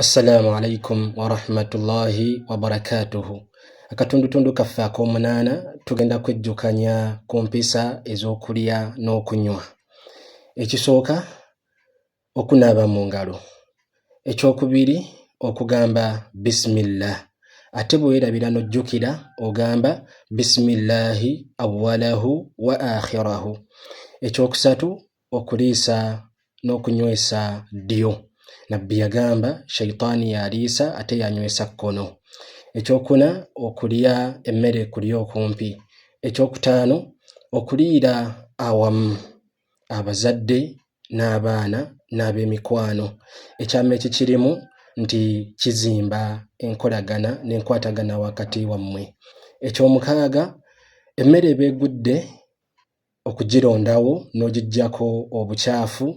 Assalamu alaikum wa rahmatullahi wa barakatuhu. Akatundutundu kaffe ak'omunaana tugenda kwejjukanya ku mpisa ez'okulya n'okunywa. Ekisooka okunaaba mu ngalo. Ekyokubiri okugamba bismillah. Ate bwewerabira n'ojjukira ogamba bismillahi awwalahu wa akhirahu. Ekyokusatu okuliisa n'okunywesa ddyo. Nabbi yagamba shaitaani yaliisa ate yanywesa kkono. Ekyokuna okulya emmere kulya okumpi. Ekyokutaano okuliira awamu abazadde n'abaana n'ab'emikwano. Ekyama ekikirimu nti kizimba enkolagana n'enkwatagana wakati wammwe. Ekyomukaaga emmere eba egudde okugirondawo n'ogiggyako obukyafu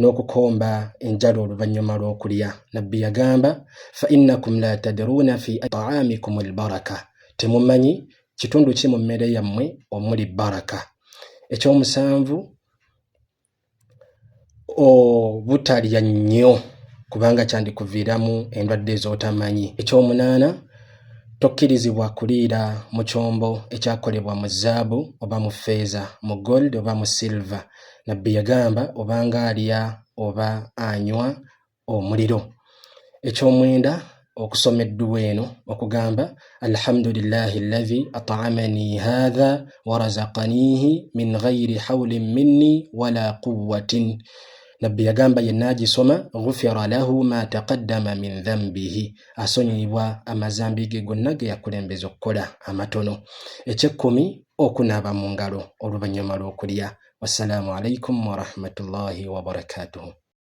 n'okukomba enjala oluvannyuma lw'okulya. Nabbi yagamba fa innakum la tadruuna fi ta'amikum albaraka. Temumanyi kitundu ki mu mmere yammwe omuli baraka. Ekyomusanvu obutalya nnyo kubanga kyandikuviiramu endwadde ez'otamanyi. Ekyomunaana tokkirizibwa kuliira mu kyombo ekyakolebwa mu zaabu oba mu ffeeza, mu gold oba mu silver. Nabbi yagamba obanga alya oba anywa omuliro. Ekyomwenda okusoma edduwa eno okugamba alhamdulillahi alladhi at'amani hadha wa razaqanihi min ghayri hawlin minni wala quwwatin. Nabbi yagamba yenna agisoma ghufira lahu ma taqaddama min dhanbihi, asonyiyibwa amazambi ge gonna ge yakulembeza okukola amatono. Eky'ekkumi okunaaba mu ngalo oluvannyuma lw'okulya. Wassalamu alaikum wa rahmatullahi wa barakatuhu.